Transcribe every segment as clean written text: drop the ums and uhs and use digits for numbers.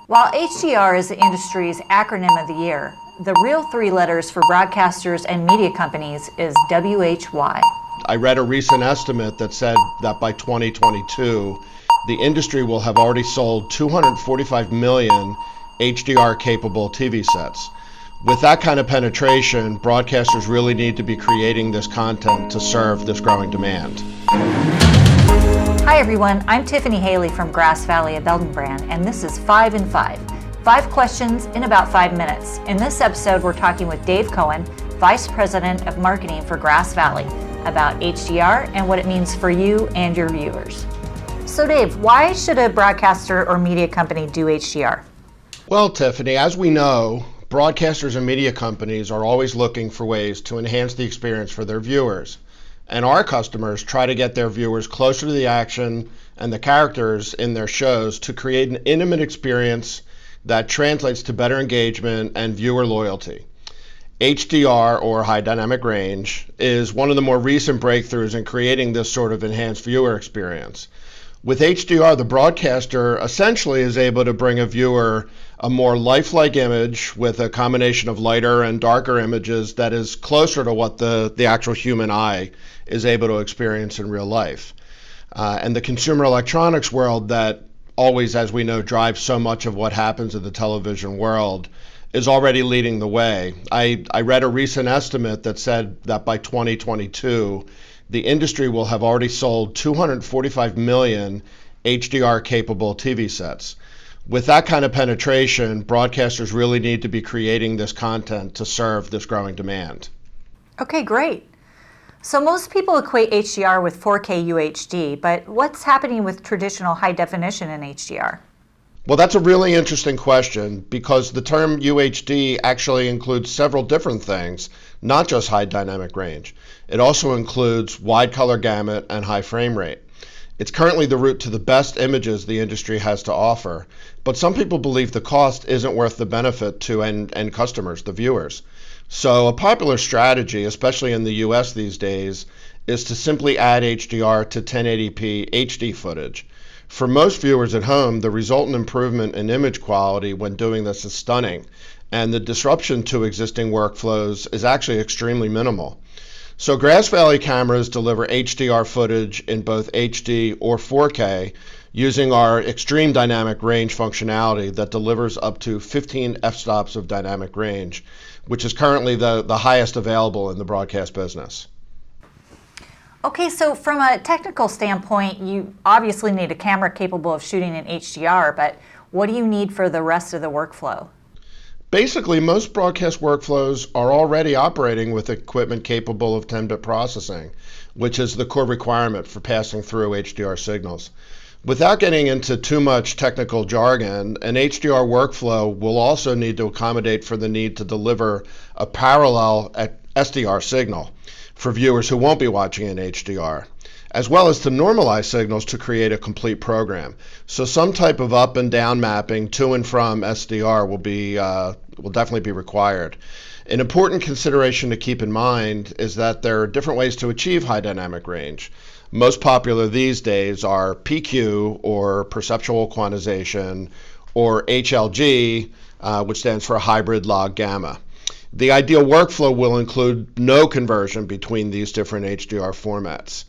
While HDR is the industry's acronym of the year, the real three letters for broadcasters and media companies is WHY. I read a recent estimate that said that by 2022, the industry will have already sold 245 million HDR-capable TV sets. With that kind of penetration, broadcasters really need to be creating this content to serve this growing demand. Hi everyone, I'm Tiffany Haley from Grass Valley at Belden Brand, and this is 5 in 5. 5 questions in about 5 minutes. In this episode, we're talking with Dave Cohen, Vice President of Marketing for Grass Valley, about HDR and what it means for you and your viewers. So Dave, why should a broadcaster or media company do HDR? Well, Tiffany, as we know, broadcasters and media companies are always looking for ways to enhance the experience for their viewers. And our customers try to get their viewers closer to the action and the characters in their shows to create an intimate experience that translates to better engagement and viewer loyalty. HDR, or high dynamic range, is one of the more recent breakthroughs in creating this sort of enhanced viewer experience. With HDR, the broadcaster essentially is able to bring a viewer a more lifelike image with a combination of lighter and darker images that is closer to what the actual human eye is able to experience in real life. And the consumer electronics world that always, as we know, drives so much of what happens in the television world is already leading the way. I read a recent estimate that said that by 2022, the industry will have already sold 245 million HDR-capable TV sets. With that kind of penetration, broadcasters really need to be creating this content to serve this growing demand. Okay, great. So most people equate HDR with 4K UHD, but what's happening with traditional high definition in HDR? Well, that's a really interesting question because the term UHD actually includes several different things, not just high dynamic range. It also includes wide color gamut and high frame rate. It's currently the route to the best images the industry has to offer, but some people believe the cost isn't worth the benefit to end customers, the viewers. So a popular strategy, especially in the US these days, is to simply add HDR to 1080p HD footage. For most viewers at home, the resultant improvement in image quality when doing this is stunning, and the disruption to existing workflows is actually extremely minimal. So Grass Valley cameras deliver HDR footage in both HD or 4K using our extreme dynamic range functionality that delivers up to 15 f-stops of dynamic range, which is currently the highest available in the broadcast business. Okay, so from a technical standpoint, you obviously need a camera capable of shooting in HDR, but what do you need for the rest of the workflow? Basically, most broadcast workflows are already operating with equipment capable of 10-bit processing, which is the core requirement for passing through HDR signals. Without getting into too much technical jargon, an HDR workflow will also need to accommodate for the need to deliver a parallel SDR signal for viewers who won't be watching in HDR, as well as to normalize signals to create a complete program. So some type of up and down mapping to and from SDR will definitely be required. An important consideration to keep in mind is that there are different ways to achieve high dynamic range. Most popular these days are PQ, or perceptual quantization, or HLG, which stands for hybrid log gamma. The ideal workflow will include no conversion between these different HDR formats.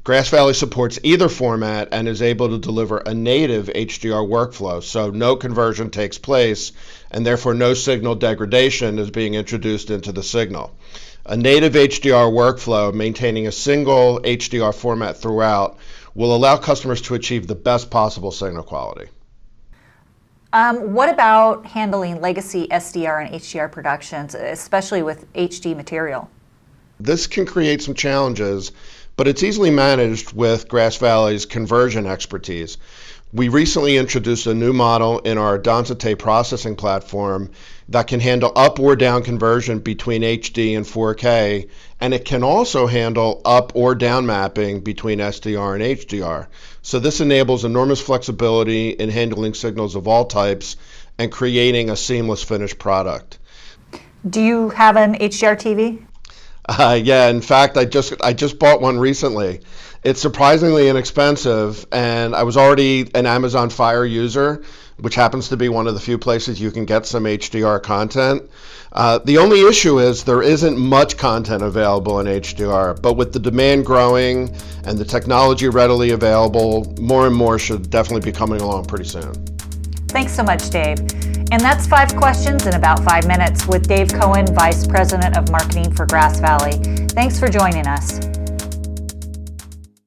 Grass Valley supports either format and is able to deliver a native HDR workflow, so no conversion takes place and therefore no signal degradation is being introduced into the signal. A native HDR workflow maintaining a single HDR format throughout will allow customers to achieve the best possible signal quality. What about handling legacy SDR and HDR productions, especially with HD material? This can create some challenges, but it's easily managed with Grass Valley's conversion expertise. We recently introduced a new model in our density processing platform that can handle up or down conversion between HD and 4K, and it can also handle up or down mapping between SDR and HDR. So this enables enormous flexibility in handling signals of all types and creating a seamless finished product. Do you have an HDR TV? Yeah, in fact, I just bought one recently. It's surprisingly inexpensive, and I was already an Amazon Fire user, which happens to be one of the few places you can get some HDR content. The only issue is there isn't much content available in HDR, but with the demand growing and the technology readily available, more and more should definitely be coming along pretty soon. Thanks so much, Dave. And that's 5 questions in about 5 minutes with Dave Cohen, Vice President of Marketing for Grass Valley. Thanks for joining us.